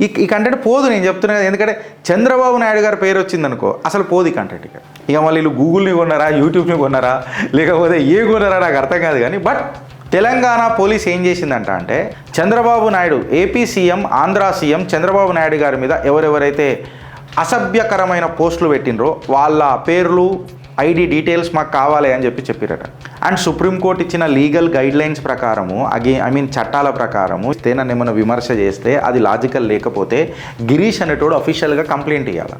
ఈ కంటెంట్ పోదు, నేను చెప్తున్నా కదా. ఎందుకంటే చంద్రబాబు నాయుడు గారి పేరు వచ్చిందనుకో అసలు పోదు ఈ కంటెంట్. ఇక మళ్ళీ వీళ్ళు గూగుల్ని కొన్నారా, యూట్యూబ్ని కొన్నారా, లేకపోతే ఏ కొన్నారా నాకు అర్థం కాదు. కానీ బట్ తెలంగాణ పోలీస్ ఏం చేసిందంట అంటే, Chandrababu Naidu AP CM, Andhra CM Chandrababu Naidu గారి మీద ఎవరెవరైతే అసభ్యకరమైన పోస్టులు పెట్టినరో వాళ్ళ పేర్లు, ఐడి డీటెయిల్స్ మాకు కావాలి అని చెప్పారట. అండ్ సుప్రీంకోర్టు ఇచ్చిన లీగల్ గైడ్లైన్స్ ప్రకారము చట్టాల ప్రకారము నన్ను ఏమైనా విమర్శ చేస్తే అది లాజికల్ లేకపోతే గిరీష్ అనేటోడు అఫీషియల్గా కంప్లైంట్ ఇవ్వాలి.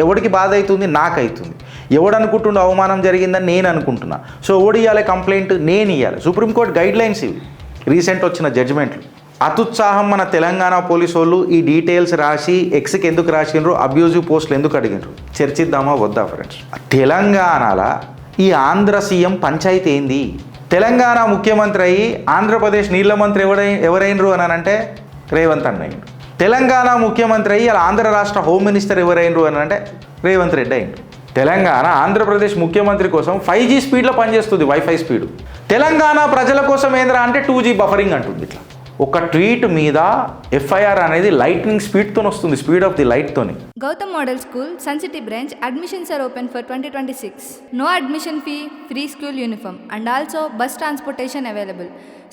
ఎవడికి బాధ అవుతుంది? నాకు అవుతుంది. ఎవడు అనుకుంటుండో అవమానం జరిగిందని నేను అనుకుంటున్నా. సో ఎవడు ఇవ్వాలి కంప్లైంట్? నేను ఇవ్వాలి. సుప్రీంకోర్టు గైడ్లైన్స్ ఇవి, రీసెంట్ వచ్చిన జడ్జిమెంట్లు. అత్యుత్సాహం మన తెలంగాణ పోలీసు వాళ్ళు ఈ డీటెయిల్స్ రాసి ఎక్స్కి ఎందుకు రాసిండ్రు, అబ్యూజివ్ పోస్టులు ఎందుకు అడిగినరు చర్చిద్దామా వద్దా ఫ్రెండ్స్? తెలంగాణలో ఈ ఆంధ్ర సీఎం పంచాయతీ ఏంది? తెలంగాణ ముఖ్యమంత్రి అయ్యి ఆంధ్రప్రదేశ్ నీళ్ల మంత్రి ఎవరైనరు అని అంటే రేవంత్ అన్న అయ్యిండు. తెలంగాణ ముఖ్యమంత్రి అయ్యి అలా ఆంధ్ర రాష్ట్ర హోమ్ మినిస్టర్ ఎవరైనరు అని అంటే రేవంత్ రెడ్డి అయ్యిండు. తెలంగాణ ఆంధ్రప్రదేశ్ ముఖ్యమంత్రి కోసం 5G స్పీడ్లో పనిచేస్తుంది, వైఫై స్పీడ్. తెలంగాణ ప్రజల కోసం ఏంద్రా అంటే 2G బఫరింగ్ అంటుంది. ఇట్లా ఒక ట్వీట్ మీద ఎఫ్ఐఆర్ అనేది లైట్నింగ్ స్పీడ్తో వస్తుంది, స్పీడ్ ఆఫ్ ది లైట్తోని. Gautam Model School, Sun City branch, admissions are open for 2026. No admission fee, free school uniform and also bus transportation available.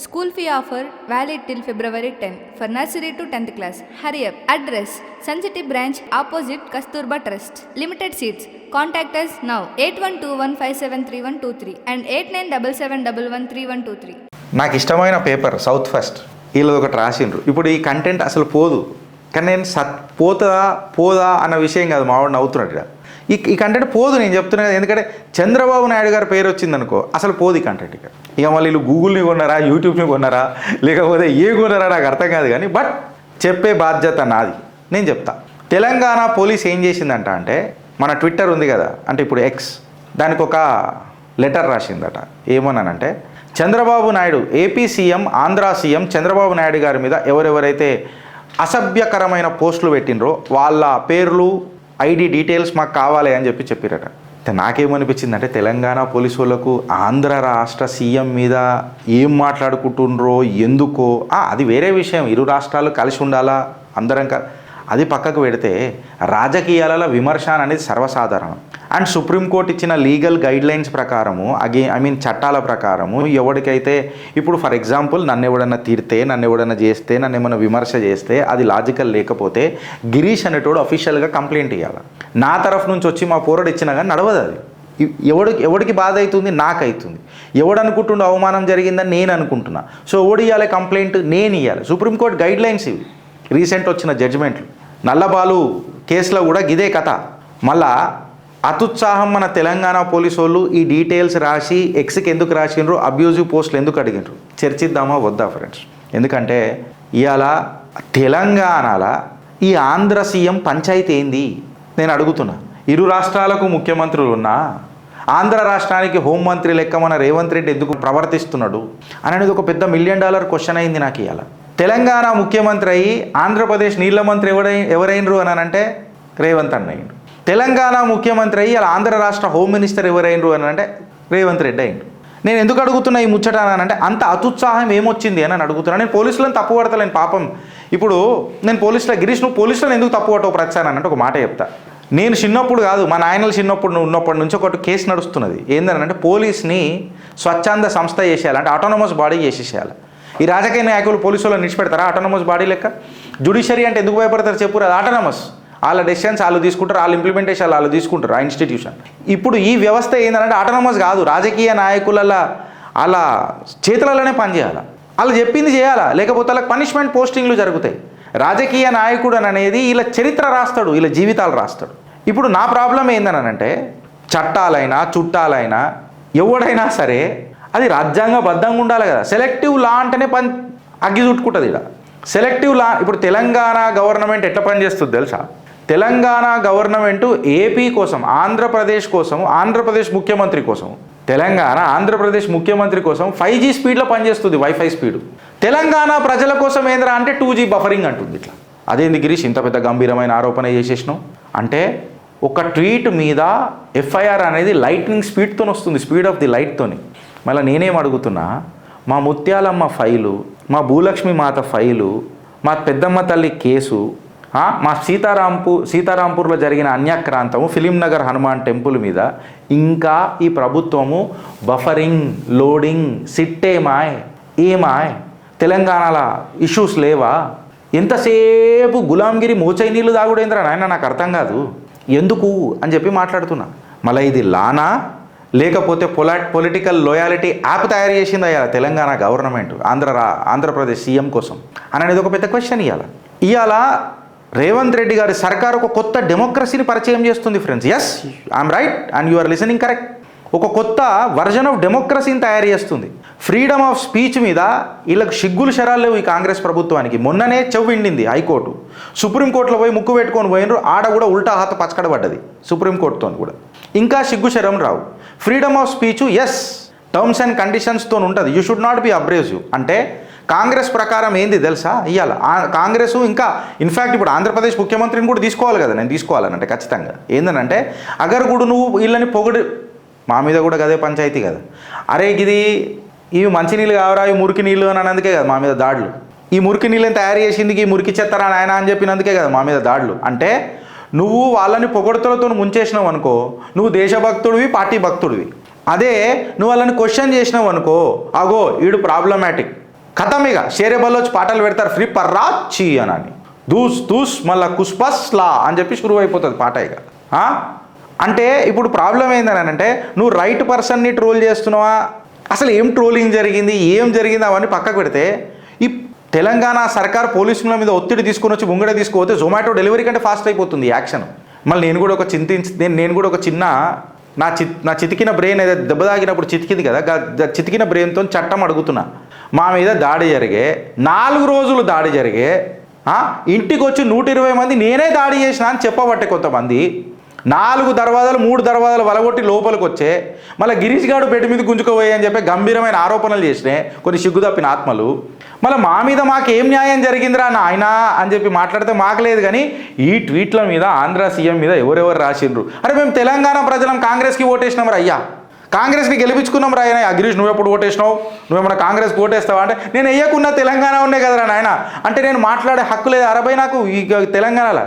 School fee offer valid till February 10 for nursery to 10th class. Hurry up. Address: Sun City branch opposite Kasturba Trust. Limited seats. Contact us now 8121573123 and 8977113123. నాకు ఇష్టమైన paper south first, వీళ్ళది ఒకటి రాసిండ్రు. ఇప్పుడు ఈ content అసలు పోదు, కానీ నేను పోదా అన్న విషయం కాదు, మావాడు నవ్వుతున్నట్టుగా. ఈ కంటెంట్ పోదు, నేను చెప్తున్నా కదా. ఎందుకంటే చంద్రబాబు నాయుడు గారి పేరు వచ్చిందనుకో అసలు పోదు ఈ కంటెంట్. ఇక మళ్ళీ వీళ్ళు గూగుల్ని కొన్నారా, యూట్యూబ్ని కొన్నారా, లేకపోతే ఏ కొన్నారా నాకు అర్థం కాదు. కానీ బట్ చెప్పే బాధ్యత నాది, నేను చెప్తా. తెలంగాణ పోలీస్ ఏం చేసిందంట అంటే, మన ట్విట్టర్ ఉంది కదా, అంటే ఇప్పుడు ఎక్స్, దానికి ఒక లెటర్ రాసిందట. ఏమన్నానంటే, Chandrababu Naidu AP CM, Andhra CM Chandrababu Naidu గారి మీద ఎవరెవరైతే అసభ్యకరమైన పోస్టులు పెట్టినరో వాళ్ళ పేర్లు, ఐడి డీటెయిల్స్ మాకు కావాలి అని చెప్పారట. నాకేమనిపించిందంటే, తెలంగాణ పోలీసు వాళ్ళకు ఆంధ్ర రాష్ట్ర సీఎం మీద ఏం మాట్లాడుకుంటుండ్రో ఎందుకో అది వేరే విషయం. ఇరు రాష్ట్రాలు కలిసి ఉండాలా, అందరం అది పక్కకు పెడితే రాజకీయాలలో విమర్శ అనేది సర్వసాధారణం. అండ్ సుప్రీంకోర్టు ఇచ్చిన లీగల్ గైడ్లైన్స్ ప్రకారము చట్టాల ప్రకారము ఎవరికైతే ఇప్పుడు ఫర్ ఎగ్జాంపుల్ నన్ను ఎవడన్నా తిడితే, నన్ను ఎవడన్నా చేస్తే, నన్ను ఏమైనా విమర్శ చేస్తే అది లాజికల్ లేకపోతే గిరీష్ అనేటోడు అఫీషియల్గా కంప్లైంట్ ఇవ్వాలి. నా తరఫు నుంచి వచ్చి మా పోరాడు ఇచ్చినా కానీ నడవదు అది. ఎవడికి బాధ అవుతుంది? నాకు అవుతుంది. ఎవడు అనుకుంటుండో అవమానం జరిగిందని నేను అనుకుంటున్నా. సో ఎవడు ఇవ్వాలి కంప్లైంట్? నేను ఇవ్వాలి. సుప్రీంకోర్టు గైడ్లైన్స్ ఇవి, రీసెంట్ వచ్చిన జడ్జిమెంట్లు. నల్లబాలు కేసులో కూడా గిదే కథ. మళ్ళా అత్యుత్సాహం మన తెలంగాణ పోలీసు వాళ్ళు ఈ డీటెయిల్స్ రాసి ఎక్స్కి ఎందుకు రాసిండ్రు, అబ్యూజివ్ పోస్టులు ఎందుకు అడిగినరు చర్చిద్దామా వద్దా ఫ్రెండ్స్? ఎందుకంటే ఇవాళ తెలంగాణలో ఈ ఆంధ్ర సీఎం పంచాయతీ ఏంది నేను అడుగుతున్నా. ఇరు రాష్ట్రాలకు ముఖ్యమంత్రులు ఉన్నా ఆంధ్ర రాష్ట్రానికి హోంమంత్రి లెక్క మన రేవంత్ రెడ్డి ఎందుకు ప్రవర్తిస్తున్నాడు అనేది ఒక పెద్ద $1 మిలియన్ క్వశ్చన్ అయింది నాకు. ఇవాళ తెలంగాణ ముఖ్యమంత్రి అయ్యి ఆంధ్రప్రదేశ్ నీళ్ల మంత్రి ఎవరైనరు అని అంటే రేవంత్ అన్న అయ్యిండు. తెలంగాణ ముఖ్యమంత్రి అయ్యి అలా ఆంధ్ర రాష్ట్ర హోమ్ మినిస్టర్ ఎవరైనరు అని అంటే రేవంత్ రెడ్డి అయ్యిండు. నేను ఎందుకు అడుగుతున్నా ఈ ముచ్చట అని అంటే, అంత అత్యుత్సాహం ఏమొచ్చింది అని అడుగుతున్నా. నేను పోలీసులను తప్పు పడతలేను పాపం. ఇప్పుడు నేను గిరీష్ నువ్వు పోలీసులను ఎందుకు తప్పు పట్టవు ప్రతిసారి అంటే ఒక మాట చెప్తా. నేను చిన్నప్పుడు కాదు, మా నాయనలు చిన్నప్పుడు ఉన్నప్పటి నుంచి ఒకటి కేసు నడుస్తున్నది. ఏంటంటే పోలీస్ని స్వచ్ఛంద సంస్థ చేసేయాలంటే ఆటోనమస్ బాడీ చేసేసేయాలి. ఈ రాజకీయ నాయకులు పోలీసు వాళ్ళని నిడిచిపెడతారా ఆటోనమస్ బాడీ లెక్క? జ్యుడిషియరీ అంటే ఎందుకు భయపడతారు చెప్పురు? అది ఆటోనమస్, వాళ్ళ డెసిషన్స్ వాళ్ళు తీసుకుంటారు, వాళ్ళ ఇంప్లిమెంటేషన్ వాళ్ళు తీసుకుంటారు, ఆ ఇన్స్టిట్యూషన్. ఇప్పుడు ఈ వ్యవస్థ ఏంటంటే ఆటోనమస్ కాదు, రాజకీయ నాయకుల వాళ్ళ చేతులలోనే పనిచేయాలి, వాళ్ళు చెప్పింది చేయాలా, లేకపోతే వాళ్ళకి పనిష్మెంట్ పోస్టింగ్లు జరుగుతాయి. రాజకీయ నాయకుడు అనేది వీళ్ళ చరిత్ర రాస్తాడు, వీళ్ళ జీవితాలు రాస్తాడు. ఇప్పుడు నా ప్రాబ్లం ఏందనంటే, చట్టాలైనా చుట్టాలైనా ఎవడైనా సరే అది రాజ్యాంగబద్ధంగా ఉండాలి కదా. సెలెక్టివ్ లా అంటేనే అగ్గి చుట్టుకుంటుంది. ఇక్కడ సెలెక్టివ్ లా ఇప్పుడు తెలంగాణ గవర్నమెంట్ ఎట్లా పనిచేస్తుంది తెలుసా? తెలంగాణ గవర్నమెంటు ఏపీ కోసం, ఆంధ్రప్రదేశ్ కోసం, ఆంధ్రప్రదేశ్ ముఖ్యమంత్రి కోసం, తెలంగాణ ఆంధ్రప్రదేశ్ ముఖ్యమంత్రి కోసం 5G స్పీడ్లో పనిచేస్తుంది, వైఫై స్పీడ్. తెలంగాణ ప్రజల కోసం ఏంద్రా అంటే 2G బఫరింగ్ అంటుంది. ఇట్లా అదేంది గిరీష్ ఇంత పెద్ద గంభీరమైన ఆరోపణ చేసేసినావు అంటే, ఒక ట్వీట్ మీద ఎఫ్ఐఆర్ అనేది లైట్నింగ్ స్పీడ్తో వస్తుంది, స్పీడ్ ఆఫ్ ది లైట్తోని. మళ్ళీ నేనేం అడుగుతున్నా, మా ముత్యాలమ్మ ఫైలు, మా భూలక్ష్మి మాత ఫైలు, మా పెద్దమ్మ తల్లి కేసు, మా సీతారాంపూర్లో జరిగిన అన్యాక్రాంతము, ఫిలిం నగర్ హనుమాన్ టెంపుల్ మీద ఇంకా ఈ ప్రభుత్వము బఫరింగ్, లోడింగ్, సిట్టేమాయ్ ఏమాయ్, తెలంగాణలో ఇష్యూస్ లేవా? ఎంతసేపు గులాంగిరి మోచై నీళ్ళు తాగుడేంద్రా నాయన, నాకు అర్థం కాదు ఎందుకు అని చెప్పి మాట్లాడుతున్నా. మళ్ళీ ఇది లానా లేకపోతే పొలిటికల్ లోయాలిటీ యాప్ తయారు చేసింది అయ్యాల తెలంగాణ గవర్నమెంట్ ఆంధ్రప్రదేశ్ సీఎం కోసం అనేది ఒక పెద్ద క్వశ్చన్. ఇవాళ రేవంత్ రెడ్డి గారి సర్కార్ ఒక కొత్త డెమోక్రసీని పరిచయం చేస్తుంది friends. Yes, I'm right and you are listening correct. ఒక కొత్త వర్జన్ ఆఫ్ డెమోక్రసీని తయారు చేస్తుంది. ఫ్రీడమ్ ఆఫ్ స్పీచ్ మీద వీళ్ళకి సిగ్గులు శరాలు లేవు ఈ కాంగ్రెస్ ప్రభుత్వానికి. మొన్ననే చెవిండింది హైకోర్టు. సుప్రీంకోర్టులో పోయి ముక్కు పెట్టుకొని పోయినరు, ఆడ కూడా ఉల్టా హాత పచ్చకడబడ్డది సుప్రీంకోర్టుతో కూడా. ఇంకా సిగ్గు శరం రావు. Freedom of speech is, terms and కండిషన్స్తో ఉంటుంది. You should not be abrasive. అంటే కాంగ్రెస్ ప్రకారం ఏంది తెలుసా, ఇవాళ కాంగ్రెస్ ఇంకా ఇన్ఫ్యాక్ట్ ఇప్పుడు ఆంధ్రప్రదేశ్ ముఖ్యమంత్రిని కూడా తీసుకోవాలి కదా, నేను తీసుకోవాలనంటే ఖచ్చితంగా. ఏందనంటే అగర్ కూడా నువ్వు వీళ్ళని పొగడు, మా మీద కూడా గదే పంచాయతీ కదా, అరే ఇది ఇవి మంచినీళ్ళు కావరా, ఇవి మురికి నీళ్ళు అని అన్నందుకే కదా మా మీద దాడులు. ఈ మురికి నీళ్ళని తయారు చేసింది ఈ మురికి చెత్తరా నాయన అని చెప్పినందుకే కదా మా మీద దాడులు. అంటే నువ్వు వాళ్ళని పొగడుతలతో ముంచేసినావు అనుకో, నువ్వు దేశభక్తుడివి, పార్టీ భక్తుడివి. అదే నువ్వు వాళ్ళని క్వశ్చన్ చేసినావు అనుకో, అగో ఈడు ప్రాబ్లమాటిక్, ఖతమిగా షేరే బల్లోచి పాటలు పెడతారు ఫ్రీ పర్రాచి అని, దూస్ దూస్ మళ్ళా కుస్పస్లా అని చెప్పి షురువు అయిపోతుంది పాట. ఇక అంటే ఇప్పుడు ప్రాబ్లం ఏందని అంటే నువ్వు రైట్ పర్సన్ని ట్రోల్ చేస్తున్నావా, అసలు ఏం ట్రోలింగ్ జరిగింది, ఏం జరిగింది అవన్నీ పక్కకు పెడితే, ఈ తెలంగాణ సర్కార్ పోలీసుల మీద ఒత్తిడి తీసుకుని వచ్చి ముంగడే తీసుకుపోతే జొమాటో డెలివరీ కంటే ఫాస్ట్ అయిపోతుంది యాక్షన్. మళ్ళీ నేను కూడా ఒక చిన్న నా చితికిన బ్రెయిన్ ఏదో దెబ్బ తాగినప్పుడు చితికింది కదా, చితికిన బ్రెయిన్తో చట్టం అడుగుతున్నా. మా మీద దాడి జరిగే 4 రోజులు దాడి జరిగే ఇంటికి వచ్చి 120 మంది నేనే దాడి చేసిన అని చెప్పబట్టే కొంతమంది 4 దర్వాజాలు 3 దర్వాజాలు వలగొట్టి లోపలికి వచ్చే, మళ్ళీ గిరీష్ గారు బెడ్ మీద గుంజుకోపోయి అని చెప్పి గంభీరమైన ఆరోపణలు చేసినాయి కొన్ని సిగ్గుతప్పిన ఆత్మలు. మళ్ళీ మా మీద మాకేం న్యాయం జరిగిందిరా నాయనా అని చెప్పి మాట్లాడితే మాకు లేదు. కానీ ఈ ట్వీట్ల మీద ఆంధ్ర సీఎం మీద ఎవరెవరు రాసిండ్రు, అరే మేము తెలంగాణ ప్రజలం కాంగ్రెస్కి ఓటేసినాం రా అయ్యా, కాంగ్రెస్ని గెలిపించుకున్నాం రా ఆయన. గిరీష్ నువ్వు ఎప్పుడు ఓటేసినావు, నువ్వేమన్నా కాంగ్రెస్కి ఓటేస్తావా అంటే నేను వేయకున్నా తెలంగాణ ఉన్నాయి కదరా నాయన అంటే నేను మాట్లాడే హక్కు లేదు అరవై నాకు ఈ తెలంగాణలో.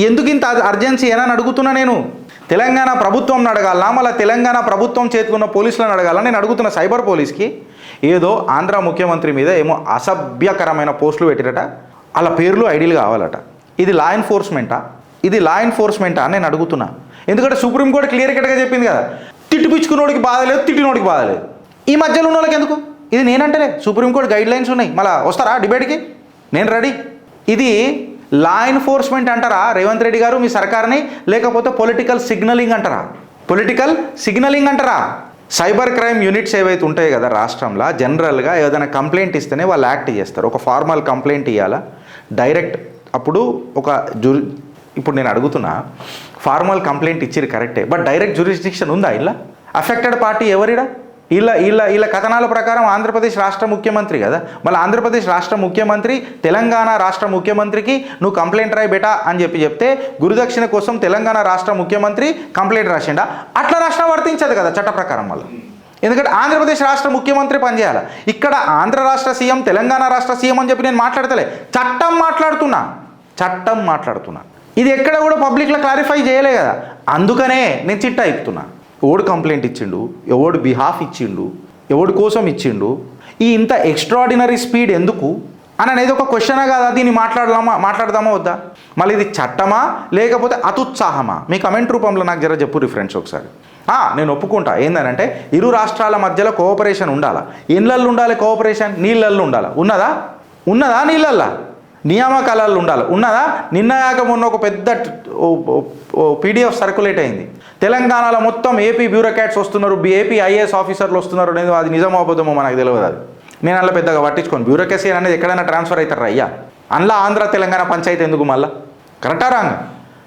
ఎందుకు ఇంత అర్జెన్సీ అని అడుగుతున్నా నేను. తెలంగాణ ప్రభుత్వం అడగాల, మళ్ళీ తెలంగాణ ప్రభుత్వం చేతుకున్న పోలీసులను అడగాల. నేను అడుగుతున్న సైబర్ పోలీస్కి ఏదో ఆంధ్ర ముఖ్యమంత్రి మీద ఏమో అసభ్యకరమైన పోస్టులు పెట్టిరట, వాళ్ళ పేర్లు ఐడీలు కావాలట. ఇది లా ఎన్ఫోర్స్మెంటా అని నేను అడుగుతున్నా. ఎందుకంటే సుప్రీంకోర్టు క్లియర్ కట్గా చెప్పింది కదా, తిట్టిపుచ్చుకున్నోడికి బాధ లేదు, తిట్టినోడికి బాధ లేదు. ఈ మధ్యలో ఉన్న వాళ్ళకి ఎందుకు? ఇది నేనంటలే, సుప్రీంకోర్టు గైడ్ లైన్స్ ఉన్నాయి. మళ్ళీ వస్తారా డిబేట్కి? నేను రెడీ. ఇది లా ఎన్ఫోర్స్మెంట్ అంటారా రేవంత్ రెడ్డి గారు మీ సర్కార్ని, లేకపోతే పొలిటికల్ సిగ్నలింగ్ అంటారా? సైబర్ క్రైమ్ యూనిట్స్ ఏవైతే ఉంటాయి కదా రాష్ట్రంలో, జనరల్గా ఏదైనా కంప్లైంట్ ఇస్తేనే వాళ్ళు యాక్ట్ చేస్తారు. ఒక ఫార్మల్ కంప్లైంట్ ఇవ్వాలా డైరెక్ట్. అప్పుడు ఇప్పుడు నేను అడుగుతున్నా, ఫార్మల్ కంప్లైంట్ ఇచ్చిరు కరెక్టే, బట్ డైరెక్ట్ జ్యూరిస్డిక్షన్ ఉందా? ఇలా అఫెక్టెడ్ పార్టీ ఎవరిడా? వీళ్ళ కథనాల ప్రకారం ఆంధ్రప్రదేశ్ రాష్ట్ర ముఖ్యమంత్రి కదా. మళ్ళీ ఆంధ్రప్రదేశ్ రాష్ట్ర ముఖ్యమంత్రి తెలంగాణ రాష్ట్ర ముఖ్యమంత్రికి నువ్వు కంప్లైంట్ రాయి బేటా అని చెప్పి గురుదక్షిణ కోసం తెలంగాణ రాష్ట్ర ముఖ్యమంత్రి కంప్లైంట్ రాసిండా? అట్లా రాష్ట్రం వర్తించదు కదా చట్ట ప్రకారం. మళ్ళీ ఎందుకంటే ఆంధ్రప్రదేశ్ రాష్ట్ర ముఖ్యమంత్రి పనిచేయాలి. ఇక్కడ ఆంధ్ర రాష్ట్ర సీఎం, తెలంగాణ రాష్ట్ర సీఎం అని చెప్పి నేను మాట్లాడతలే, చట్టం మాట్లాడుతున్నా. ఇది ఎక్కడ కూడా పబ్లిక్లో క్లారిఫై చేయలే కదా. అందుకనే నేను చిట్టా ఇస్తున్నా. ఎవడు కంప్లైంట్ ఇచ్చిండు, ఎవడు బిహాఫ్ ఇచ్చిండు, ఎవడి కోసం ఇచ్చిండు, ఈ ఇంత ఎక్స్ట్రాడినరీ స్పీడ్ ఎందుకు అని అనేది ఒక క్వశ్చనే కదా. దీన్ని మాట్లాడదామా వద్దా? మళ్ళీ ఇది చట్టమా లేకపోతే అతుత్సాహమా? మీ కమెంట్ రూపంలో నాకు జర చెప్పు ఫ్రెండ్స్ ఒకసారి. నేను ఒప్పుకుంటా ఏందనంటే ఇరు రాష్ట్రాల మధ్యలో కోఆపరేషన్ ఉండాలా. ఇళ్ళల్లో ఉండాలి కోఆపరేషన్, నీళ్ళల్లో ఉండాలా. ఉన్నదా నీళ్ళల్లా? నియామకాలలో ఉండాలి. ఉన్నదా? నిన్నగాక మొన్న ఒక పెద్ద పీడిఎఫ్ సర్క్యులేట్ అయింది. తెలంగాణలో మొత్తం ఏపీ బ్యూరోక్రాట్స్ వస్తున్నారు, ఏపీ ఐఏఎస్ ఆఫీసర్లు వస్తున్నారు అనేది అది నిజమో అబద్ధమో మనకు తెలియదు. అది నేను అందులో పెద్దగా పట్టించుకోను. బ్యూరోక్రసీ అనేది ఎక్కడైనా ట్రాన్స్ఫర్ అవుతారా అయ్యా? అందులో ఆంధ్ర తెలంగాణ పంచాయతీ ఎందుకు మళ్ళా? కరెక్టా రాంగ్?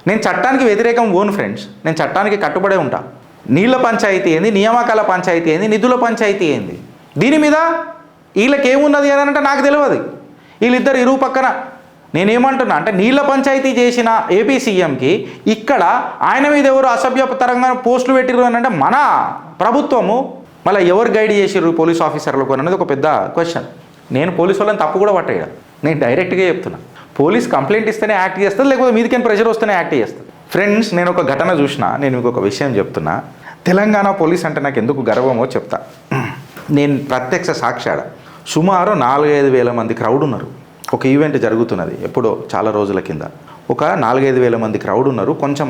నేను చట్టానికి వ్యతిరేకం ఓను ఫ్రెండ్స్, నేను చట్టానికి కట్టుబడే ఉంటా. నీళ్ళ పంచాయతీ ఏంది, నియామకాల పంచాయతీ ఏంది, నిధుల పంచాయతీ ఏంది, దీని మీద వీళ్ళకేమున్నది అని అంటే నాకు తెలియదు. వీళ్ళిద్దరు ఇరువు పక్కన. నేనేమంటున్నా అంటే నీళ్ళ పంచాయతీ చేసిన ఏపీ సీఎంకి ఇక్కడ ఆయన మీద ఎవరు అసభ్యతరంగా పోస్టులు పెట్టిరు అని అంటే మన ప్రభుత్వము మళ్ళీ ఎవరు గైడ్ చేసిర్రు పోలీస్ ఆఫీసర్లకు అనేది ఒక పెద్ద క్వశ్చన్. నేను పోలీసు వాళ్ళని తప్పు కూడా పట్టేయడం, నేను డైరెక్ట్గా చెప్తున్నా. పోలీస్ కంప్లైంట్ ఇస్తేనే యాక్ట్ చేస్తుంది, లేకపోతే మీదికైనా ప్రెషర్ వస్తేనే యాక్ట్ చేస్తుంది. ఫ్రెండ్స్, నేను ఒక ఘటన చూసిన, నేను మీకు ఒక విషయం చెప్తున్నా. తెలంగాణ పోలీస్ అంటే నాకు ఎందుకు గర్వమో చెప్తా. నేను ప్రత్యక్ష సాక్షాడ. సుమారు 4-5 వేల మంది క్రౌడ్ ఉన్నారు. ఒక ఈవెంట్ జరుగుతున్నది ఎప్పుడో చాలా రోజుల కింద. ఒక 4-5 వేల మంది క్రౌడ్ ఉన్నారు. కొంచెం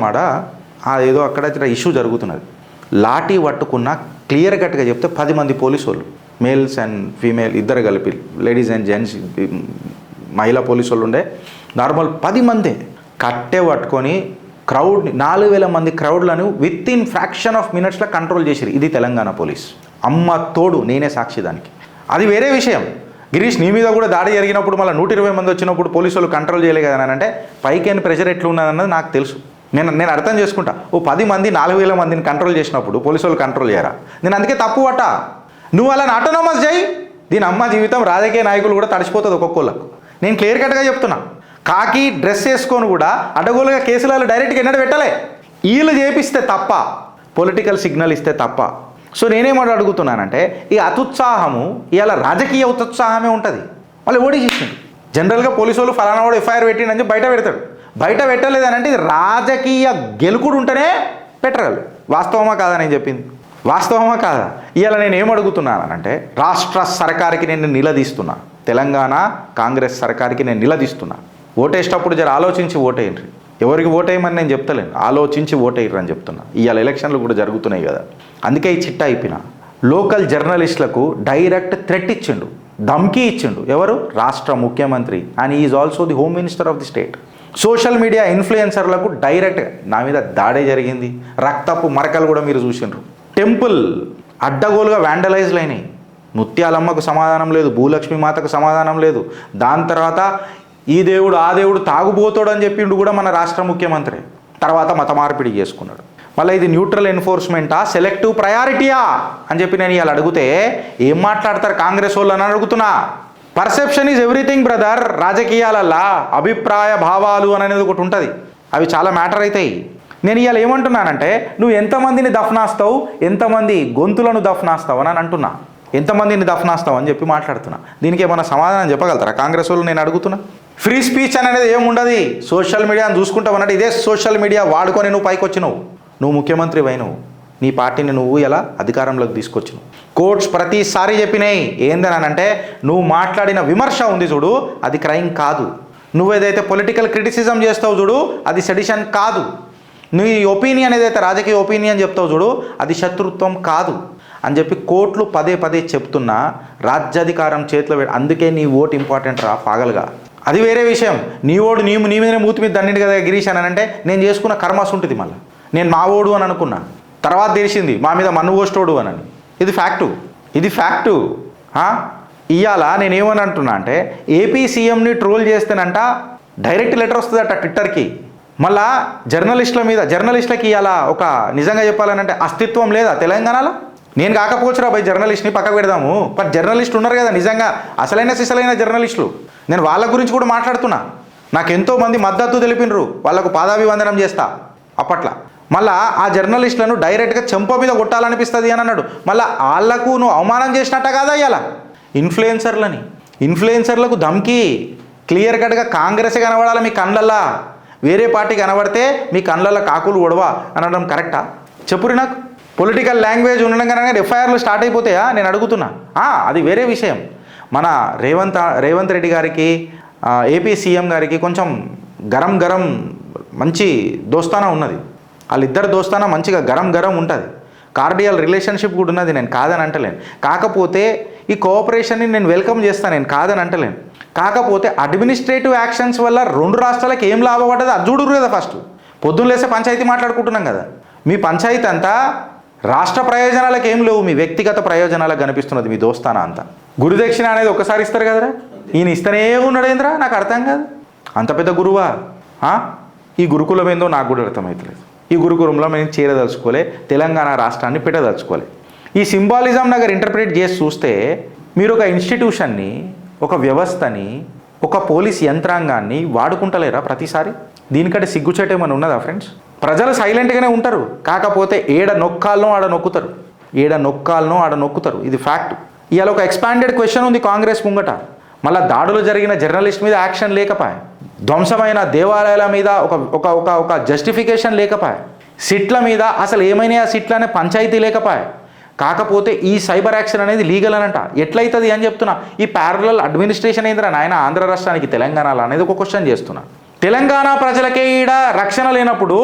ఏదో అక్కడ ఇష్యూ జరుగుతున్నది. లాఠీ పట్టుకున్న క్లియర్ కట్గా చెప్తే 10 మంది పోలీసు వాళ్ళు, మేల్స్ అండ్ ఫీమేల్ ఇద్దరు కలిపి, లేడీస్ అండ్ జెంట్స్, మహిళా పోలీసు వాళ్ళు ఉండే. నార్మల్ 10 మందే కట్టే పట్టుకొని క్రౌడ్ని, 4,000 మంది క్రౌడ్లను విత్ ఇన్ ఫ్రాక్షన్ ఆఫ్ మినిట్స్లో కంట్రోల్ చేసిరు. ఇది తెలంగాణ పోలీస్. అమ్మ తోడు, నేనే సాక్షి దానికి. అది వేరే విషయం. గిరీష్, నీ మీద కూడా దాడి జరిగినప్పుడు మళ్ళీ 120 మంది వచ్చినప్పుడు పోలీసు వాళ్ళు కంట్రోల్ చేయలే కదా అని అంటే పైకి ప్రెషర్ ఎట్లా ఉన్నదన్నది నాకు తెలుసు. నేను అర్థం చేసుకుంటా. 10 మంది 4,000 మందిని కంట్రోల్ చేసినప్పుడు పోలీసు వాళ్ళు కంట్రోల్ చేయరా? నేను అందుకే తప్పు పట్ట. నువ్వు అలా ఆటోనమస్ చేయి. దీని అమ్మ జీవితం రాజకీయ నాయకులు కూడా తడిచిపోతుంది ఒక్కొక్కళ్ళకు. నేను క్లియర్ కట్గా చెప్తున్నా. కాకి డ్రెస్ వేసుకొని కూడా అడ్డగోలుగా కేసులలో డైరెక్ట్గా ఎన్నడూ పెట్టలే. వీళ్ళు చేపిస్తే తప్ప, పొలిటికల్ సిగ్నల్ ఇస్తే తప్ప. సో నేనేమో అడుగుతున్నానంటే, ఈ అతుత్సాహము ఇవాళ రాజకీయ అతుత్సాహమే ఉంటుంది. వాళ్ళు ఓడిచేసింది. జనరల్గా పోలీసు వాళ్ళు ఫలానా వాడు ఎఫ్ఐఆర్ పెట్టిండని చెప్పి బయట పెడతాడు. బయట పెట్టలేదనంటే ఇది రాజకీయ గెలుకుడు ఉంటేనే పెట్టగలరు. వాస్తవమా కాదా నేను చెప్పింది? వాస్తవమా కాదా? ఇవాళ నేను ఏమడుగుతున్నానంటే, రాష్ట్ర సర్కార్కి నేను నిలదీస్తున్నా. తెలంగాణ కాంగ్రెస్ సర్కార్కి నేను నిలదీస్తున్నా. ఓటేసేటప్పుడు జర ఆలోచించి ఓటేయండి. ఎవరికి ఓటేయమని నేను చెప్తలేను, ఆలోచించి ఓటేయరు అని చెప్తున్నా. ఇవాళ ఎలక్షన్లు కూడా జరుగుతున్నాయి కదా, అందుకే ఈ చిట్టా అయిపోయినా. లోకల్ జర్నలిస్టులకు డైరెక్ట్ థ్రెట్ ఇచ్చిండు, ధమ్కీ ఇచ్చిండు. ఎవరు? రాష్ట్ర ముఖ్యమంత్రి. And is also the home minister of the state. Social media ఇన్ఫ్లుయెన్సర్లకు డైరెక్ట్గా నా మీద దాడే జరిగింది. రక్తపు మరకలు కూడా మీరు చూసిండ్రు. టెంపుల్ అడ్డగోలుగా వ్యాండలైజ్లు అయినాయి. ముత్యాలమ్మకు సమాధానం లేదు, భూలక్ష్మి మాతకు సమాధానం లేదు. దాని తర్వాత ఈ దేవుడు ఆ దేవుడు తాగుబోతాడు అని చెప్పిండు కూడా మన రాష్ట్ర ముఖ్యమంత్రి. తర్వాత మత మార్పిడి చేసుకున్నాడు. మళ్ళీ ఇది న్యూట్రల్ ఎన్ఫోర్స్మెంటా, సెలెక్టివ్ ప్రయారిటీయా అని చెప్పి నేను ఇవాళ అడిగితే ఏం మాట్లాడతారు కాంగ్రెస్ వాళ్ళు అని అడుగుతున్నా. Perception is everything brother. రాజకీయాలల్లా అభిప్రాయ భావాలు అనేది ఒకటి ఉంటుంది, అవి చాలా మ్యాటర్ అవుతాయి. నేను ఇవాళ ఏమంటున్నానంటే, నువ్వు ఎంతమందిని దఫనాస్తావు, ఎంతమంది గొంతులను దఫనాస్తావు అని అంటున్నా. ఎంతమందిని దఫనాస్తావు అని చెప్పి మాట్లాడుతున్నా. దీనికి ఏమైనా సమాధానం చెప్పగలుగుతారా కాంగ్రెస్ వాళ్ళు? నేను అడుగుతున్నా. ఫ్రీ స్పీచ్ అనేది ఏముండదు. సోషల్ మీడియాను చూసుకుంటావు అన్నట్టు ఇదే సోషల్ మీడియా వాడుకొని నువ్వు పైకి వచ్చినావు. నువ్వు ముఖ్యమంత్రి అయినవు, నీ పార్టీని నువ్వు ఎలా అధికారంలోకి తీసుకొచ్చినావు. కోర్ట్స్ ప్రతిసారి చెప్పినాయి ఏందనంటే, నువ్వు మాట్లాడిన విమర్శ ఉంది చూడు, అది క్రైమ్ కాదు. నువ్వేదైతే పొలిటికల్ క్రిటిసిజం చేస్తావు చూడు, అది సెడిషన్ కాదు. నీ ఒపీనియన్ ఏదైతే రాజకీయ ఒపీనియన్ చెప్తావు చూడు, అది శత్రుత్వం కాదు అని చెప్పి కోర్టులు పదే చెప్తున్నా. రాజ్యాధికారం చేతిలో అందుకే నీ ఓటు ఇంపార్టెంట్ రా పాగలుగా. అది వేరే విషయం. నీ ఓడు నీ మీదనే మూతి మీద దండింది కదా గిరీష్ అని అంటే, నేను చేసుకున్న కర్మస్ ఉంటుంది. మళ్ళీ నేను మా ఓడు అని అనుకున్నా, తర్వాత తెలిసింది మా మీద మన్ను పోస్టోడు అని. ఇది ఫ్యాక్టు. ఇవాళ నేనేమని అంటున్నా అంటే, ఏపీ సీఎంని ట్రోల్ చేస్తేనంట డైరెక్ట్ లెటర్ వస్తుందట ట్విట్టర్కి. మళ్ళా జర్నలిస్టులకి ఇవాళ ఒక నిజంగా చెప్పాలనంటే అస్తిత్వం లేదా తెలంగాణలో? నేను కాకపోవచ్చురా బై జర్నలిస్ట్ని పక్కకు పెడదాము, బట్ జర్నలిస్టులు ఉన్నారు కదా నిజంగా సిసలైన జర్నలిస్టులు. నేను వాళ్ళ గురించి కూడా మాట్లాడుతున్నా. నాకు ఎంతోమంది మద్దతు తెలిపినరు, వాళ్ళకు పాదాభివందనం చేస్తా అప్పట్లో. మళ్ళా ఆ జర్నలిస్టులను డైరెక్ట్గా చెంప మీద కొట్టాలనిపిస్తుంది అని అన్నాడు. మళ్ళీ వాళ్ళకు నువ్వు అవమానం చేసినట్ట కాదా ఇవాళ? ఇన్ఫ్లుయెన్సర్లకు ధమ్కీ. క్లియర్ కట్గా కాంగ్రెసే కనబడాలి మీ కళ్ళల్లా, వేరే పార్టీ కనబడితే మీ కళ్ళల్లో కాకులు ఒడవా అనడం కరెక్టా? చెప్పురి నాకు. పొలిటికల్ లాంగ్వేజ్ ఉండడం కనుక ఎఫ్ఐఆర్లు స్టార్ట్ అయిపోతాయా నేను అడుగుతున్నా. అది వేరే విషయం. మన రేవంత్ రెడ్డి గారికి, ఏపీ సీఎం గారికి కొంచెం గరం మంచి దోస్తానా ఉన్నది. వాళ్ళిద్దరు దోస్తానా మంచిగా గరం ఉంటుంది. కార్డియల్ రిలేషన్షిప్ కూడా ఉన్నది, నేను కాదని అంటలేను. కాకపోతే ఈ కోఆపరేషన్ని నేను వెల్కమ్ చేస్తాను, నేను కాదని అంటలేను. కాకపోతే అడ్మినిస్ట్రేటివ్ యాక్షన్స్ వల్ల 2 రాష్ట్రాలకు ఏం లాభపడ్డది అది చూడరు కదా. ఫస్ట్ పొద్దున్న లేస్తే పంచాయతీ మాట్లాడుకుంటున్నాం కదా. మీ పంచాయతీ అంతా రాష్ట్ర ప్రయోజనాలకు ఏం లేవు, మీ వ్యక్తిగత ప్రయోజనాలకు కనిపిస్తున్నది మీ దోస్తానా అంతా. గురుదక్షిణ అనేది ఒకసారి ఇస్తారు కదరా, ఈయన ఇస్తనే ఉన్నాడేంద్రా నాకు అర్థం కాదు. అంత పెద్ద గురువా? ఈ గురుకులం ఏందో నాకు కూడా అర్థమవుతలేదు. ఈ గురుకులంలో మేము చేరదలుచుకోలే, తెలంగాణ రాష్ట్రాన్ని పెట్టదలుచుకోలే. ఈ సింబాలిజం నగర్ ఇంటర్ప్రిట్ చేసి చూస్తే మీరు ఒక ఇన్స్టిట్యూషన్ని, ఒక వ్యవస్థని, ఒక పోలీస్ యంత్రాంగాన్ని వాడుకుంటలేరా ప్రతిసారి? దీనికంటే సిగ్గుచేటేమని ఉన్నదా ఫ్రెండ్స్? ప్రజలు సైలెంట్గానే ఉంటారు, కాకపోతే ఏడ నొక్కాలనో ఆడ నొక్కుతారు. ఇది ఫ్యాక్ట్. ఇవాళ ఒక ఎక్స్పాండెడ్ క్వశ్చన్ ఉంది కాంగ్రెస్ ముంగట. మళ్ళీ దాడులు జరిగిన జర్నలిస్ట్ మీద యాక్షన్ లేకపోయా. ధ్వంసమైన దేవాలయాల మీద ఒక ఒక ఒక జస్టిఫికేషన్ లేకపోయా. సిట్ల మీద అసలు ఏమైనా ఆ సిట్లు అనే పంచాయతీ లేకపోయా. కాకపోతే ఈ సైబర్ యాక్షన్ అనేది లీగల్ అనంట. ఎట్లయితుంది అని చెప్తున్నా. ఈ ప్యారలల్ అడ్మినిస్ట్రేషన్ ఏంద్రా నాయన ఆంధ్ర రాష్ట్రానికి తెలంగాణలో అనేది ఒక క్వశ్చన్ చేస్తున్నా. తెలంగాణ ప్రజలకే ఈడ రక్షణ లేనప్పుడు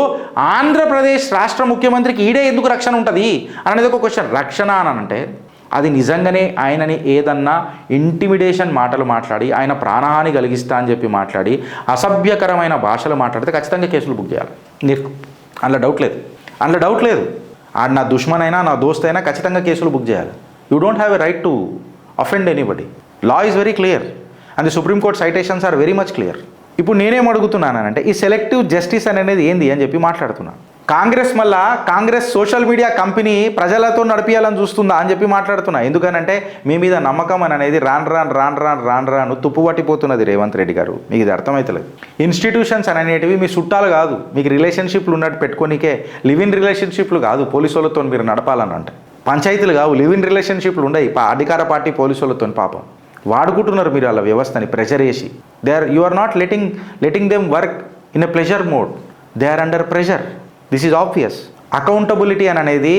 ఆంధ్రప్రదేశ్ రాష్ట్ర ముఖ్యమంత్రికి ఈడే ఎందుకు రక్షణ ఉంటుంది అనేది ఒక క్వశ్చన్. రక్షణ అని అంటే అది నిజంగానే ఆయనని ఏదన్నా ఇంటిమిడేషన్ మాటలు మాట్లాడి ఆయన ప్రాణహాని కలిగిస్తా అని చెప్పి మాట్లాడి అసభ్యకరమైన భాషలు మాట్లాడితే ఖచ్చితంగా కేసులు బుక్ చేయాలి. అందులో డౌట్ లేదు. ఆడు నా దుష్మన్ అయినా నా దోస్త్ అయినా ఖచ్చితంగా కేసులు బుక్ చేయాలి. You don't have a right to offend anybody. Law is very clear and the supreme court citations are very much clear. ఇప్పుడు నేనేం అడుగుతున్నానంటే ఈ సెలెక్టివ్ జస్టిస్ అనేది ఏంది అని చెప్పి మాట్లాడుతున్నాను. కాంగ్రెస్ సోషల్ మీడియా కంపెనీ ప్రజలతో నడిపించాలని చూస్తుందా అని చెప్పి మాట్లాడుతున్నా. ఎందుకనంటే మీ మీద నమ్మకం అని అనేది రాను తుప్పు పట్టిపోతున్నది రేవంత్ రెడ్డి గారు. మీకు ఇది అర్థమవుతలేదు. ఇన్స్టిట్యూషన్స్ అనేటివి మీ చుట్టాలు కాదు, మీకు రిలేషన్షిప్లు ఉన్నట్టు పెట్టుకోనికే. లివ్ ఇన్ రిలేషన్షిప్లు కాదు పోలీసు వాళ్ళతో మీరు నడపాలని అంటే. పంచాయతీలు కావు, లివ్ ఇన్ రిలేషన్షిప్లు ఉన్నాయి అధికార పార్టీ పోలీసు వాళ్ళతో. పాపం వాడుకుంటున్నారు మీరు అలా వ్యవస్థని ప్రెషర్ చేసి. You are not letting them work in a pleasure mode. They are under pressure. This is obvious. Accountability అని అనేది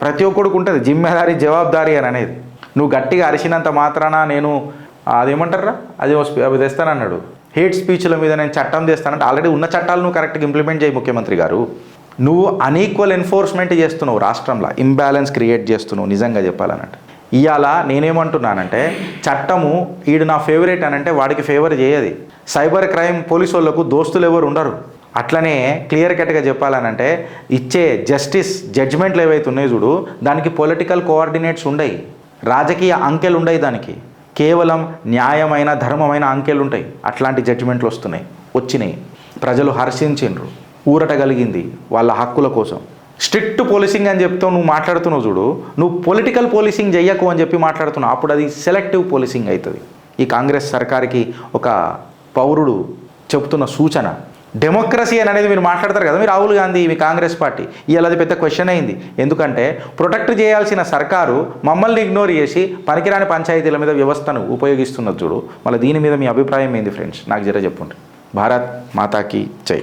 ప్రతి ఒక్కడికి ఉంటుంది. జిమ్మేదారీ జవాబుదారీ అని అనేది. నువ్వు గట్టిగా అరిచినంత మాత్రాన నేను అదేమంటారా అది తెస్తానన్నాడు. హేట్ స్పీచ్ల మీద నేను చట్టం తెస్తానంటే ఆల్రెడీ ఉన్న చట్టాలు నువ్వు కరెక్ట్గా ఇంప్లిమెంట్ చేయి ముఖ్యమంత్రి గారు. నువ్వు అన్ఈక్వల్ ఎన్ఫోర్స్మెంట్ చేస్తున్నావు, రాష్ట్రంలో ఇంబ్యాలెన్స్ క్రియేట్ చేస్తున్నావు. నిజంగా చెప్పాలనంటే ఇవాళ నేనేమంటున్నానంటే చట్టము ఈడు నా ఫేవరెట్ అని అంటే వాడికి ఫేవర్ చేయది. సైబర్ క్రైమ్ పోలీసు వాళ్ళకు దోస్తులు ఎవరు ఉండరు. అట్లనే క్లియర్ కట్గా చెప్పాలనంటే ఇచ్చే జడ్జిమెంట్లు ఏవైతే ఉన్నాయో చూడు, దానికి పొలిటికల్ కోఆర్డినేట్స్ ఉండయి, రాజకీయ అంకెలు ఉండయి. దానికి కేవలం న్యాయమైన ధర్మమైన అంకెలు ఉంటాయి. అట్లాంటి జడ్జిమెంట్లు వచ్చినాయి. ప్రజలు హర్షించిండ్రు, ఊరట కలిగింది వాళ్ళ హక్కుల కోసం. స్ట్రిక్ట్ పోలీసింగ్ అని చెప్తావు, నువ్వు మాట్లాడుతున్నావు చూడు, నువ్వు పొలిటికల్ పోలీసింగ్ చెయ్యకు అని చెప్పి మాట్లాడుతున్నావు. అప్పుడు అది సెలెక్టివ్ పోలీసింగ్ అవుతుంది. ఈ కాంగ్రెస్ సర్కార్కి ఒక పౌరుడు చెప్తున్న సూచన. డెమోక్రసీ అనేది మీరు మాట్లాడతారు కదా, మీరు రాహుల్ గాంధీ మీ కాంగ్రెస్ పార్టీ ఇవాళ అది పెద్ద క్వశ్చన్ అయింది. ఎందుకంటే ప్రొటెక్ట్ చేయాల్సిన సర్కారు మమ్మల్ని ఇగ్నోర్ చేసి పనికిరాని పంచాయతీల మీద వ్యవస్థను ఉపయోగిస్తున్నది చూడు. మళ్ళీ దీని మీద మీ అభిప్రాయం ఏంది ఫ్రెండ్స్? నాకు జర చెప్పండి. భారత్ మాతాకి జై.